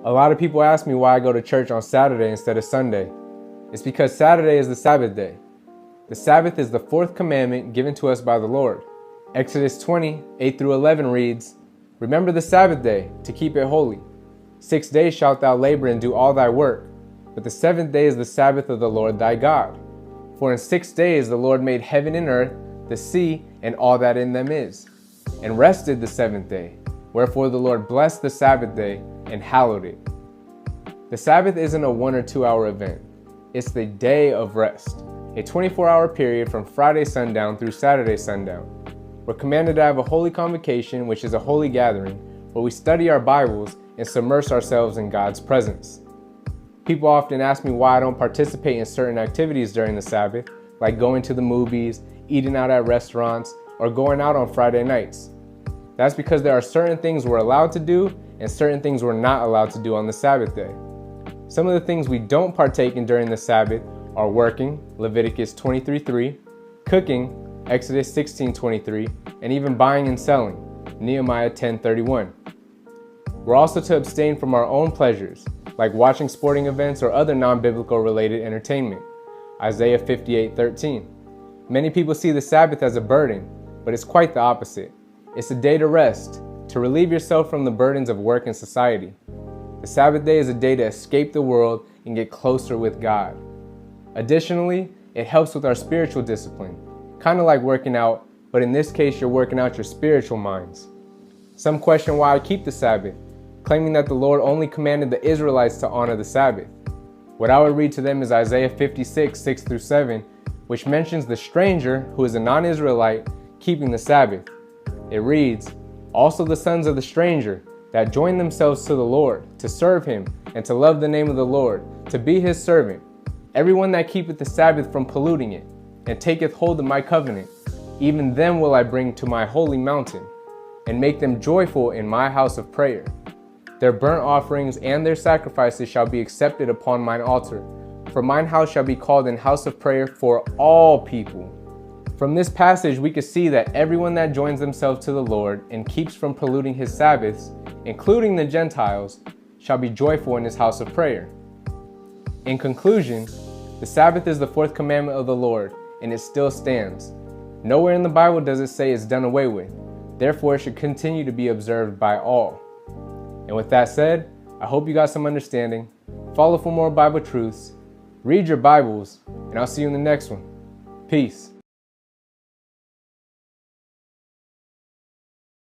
A lot of people ask me why I go to church on Saturday instead of Sunday. It's because Saturday is the Sabbath day. The Sabbath is the fourth commandment given to us by the Lord. Exodus 20, 8 through 11 reads, "Remember the Sabbath day to keep it holy. 6 days shalt thou labor and do all thy work, but the seventh day is the Sabbath of the Lord thy God. For in 6 days the Lord made heaven and earth, the sea, and all that in them is, and rested the seventh day. Wherefore the Lord blessed the Sabbath day and hallowed it." The Sabbath isn't a 1 or 2 hour event. It's the day of rest, a 24-hour period from Friday sundown through Saturday sundown. We're commanded to have a holy convocation, which is a holy gathering, where we study our Bibles and submerge ourselves in God's presence. People often ask me why I don't participate in certain activities during the Sabbath, like going to the movies, eating out at restaurants, or going out on Friday nights. That's because there are certain things we're allowed to do and certain things we're not allowed to do on the Sabbath day. Some of the things we don't partake in during the Sabbath are working, Leviticus 23:3, cooking, Exodus 16:23, and even buying and selling, Nehemiah 10:31. We're also to abstain from our own pleasures, like watching sporting events or other non-biblical related entertainment, Isaiah 58:13. Many people see the Sabbath as a burden, but it's quite the opposite. It's a day to rest, to relieve yourself from the burdens of work and society. The Sabbath day is a day to escape the world and get closer with God. Additionally, it helps with our spiritual discipline, kind of like working out, but in this case, you're working out your spiritual minds. Some question why I keep the Sabbath, claiming that the Lord only commanded the Israelites to honor the Sabbath. What I would read to them is Isaiah 56, 6 through 7, which mentions the stranger, who is a non-Israelite, keeping the Sabbath. It reads, "Also the sons of the stranger, that join themselves to the Lord, to serve him, and to love the name of the Lord, to be his servant. Everyone that keepeth the Sabbath from polluting it, and taketh hold of my covenant, even them will I bring to my holy mountain, and make them joyful in my house of prayer. Their burnt offerings and their sacrifices shall be accepted upon mine altar, for mine house shall be called an house of prayer for all people." From this passage, we can see that everyone that joins themselves to the Lord and keeps from polluting his Sabbaths, including the Gentiles, shall be joyful in his house of prayer. In conclusion, the Sabbath is the fourth commandment of the Lord, and it still stands. Nowhere in the Bible does it say it's done away with. Therefore, it should continue to be observed by all. And with that said, I hope you got some understanding. Follow for more Bible truths. Read your Bibles, and I'll see you in the next one. Peace.